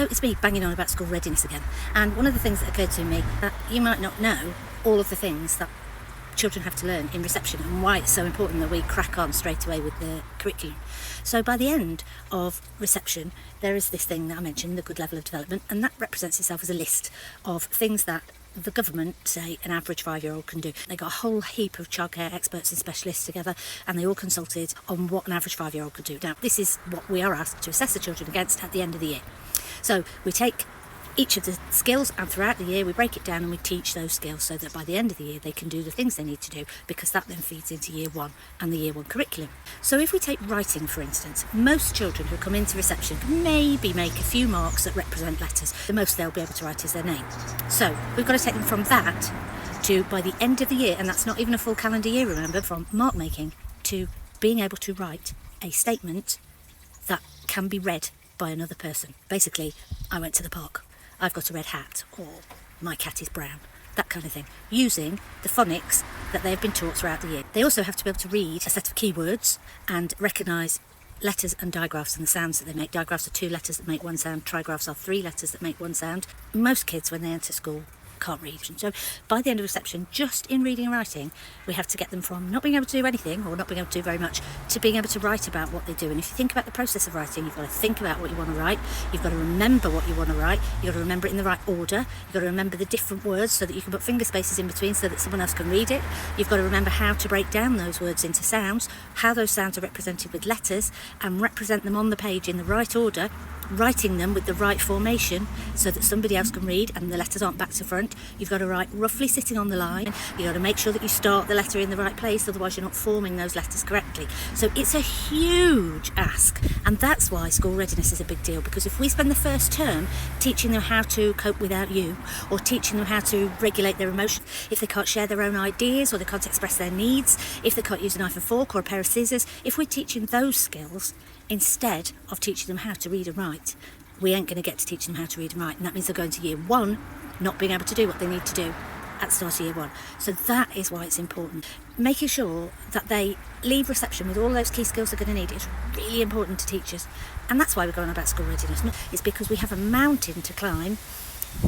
So it's me banging on about school readiness again, and one of the things that occurred to me, that you might not know all of the things that children have to learn in reception and why it's so important that we crack on straight away with the curriculum. So by the end of reception, there is this thing that I mentioned, the good level of development, and that represents itself as a list of things that the government say an average 5-year-old can do. They got a whole heap of childcare experts and specialists together, and they all consulted on what an average 5-year-old could do. Now, this is what we are asked to assess the children against at the end of the year. So we take each of the skills, and throughout the year we break it down and we teach those skills so that by the end of the year they can do the things they need to do, because that then feeds into year one and the year one curriculum. So if we take writing, for instance, most children who come into reception can maybe make a few marks that represent letters. The most they'll be able to write is their name. So we've got to take them from that to, by the end of the year, and that's not even a full calendar year, remember, from mark making to being able to write a statement that can be read by another person. Basically, I went to the park, I've got a red hat, or my cat is brown, that kind of thing, using the phonics that they've been taught throughout the year. They also have to be able to read a set of keywords and recognise letters and digraphs and the sounds that they make. Digraphs are 2 letters that make one sound, trigraphs are 3 letters that make one sound. Most kids, when they enter school, can't read. So by the end of reception, just in reading and writing, we have to get them from not being able to do anything or not being able to do very much to being able to write about what they do. And if you think about the process of writing, you've got to think about what you want to write, you've got to remember what you want to write, you've got to remember it in the right order, you've got to remember the different words so that you can put finger spaces in between so that someone else can read it. You've got to remember how to break down those words into sounds, how those sounds are represented with letters, and represent them on the page in the right order, writing them with the right formation so that somebody else can read and the letters aren't back to front. You've got to write roughly sitting on the line. You've got to make sure that you start the letter in the right place, otherwise you're not forming those letters correctly. So it's a huge ask, and that's why school readiness is a big deal, because if we spend the first term teaching them how to cope without you, or teaching them how to regulate their emotions, if they can't share their own ideas, or they can't express their needs, if they can't use a knife and fork or a pair of scissors, if we're teaching those skills instead of teaching them how to read and write, we ain't going to get to teach them how to read and write, and that means they're going to year one not being able to do what they need to do at the start of year one. So that is why it's important. Making sure that they leave reception with all those key skills they're going to need is really important to teachers, and that's why we're going on about school readiness. It's because we have a mountain to climb,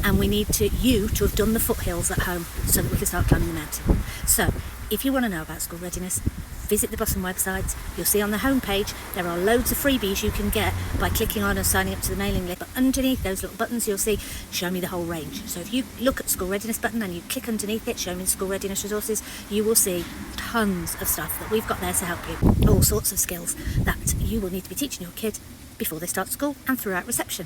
and we need you to have done the foothills at home so that we can start climbing the mountain. So if you want to know about school readiness, visit the Boston website. You'll see on the homepage there are loads of freebies you can get by clicking on and signing up to the mailing list. But underneath those little buttons you'll see show me the whole range. So if you look at school readiness button and you click underneath it, show me the school readiness resources, you will see tons of stuff that we've got there to help you. All sorts of skills that you will need to be teaching your kid before they start school and throughout reception.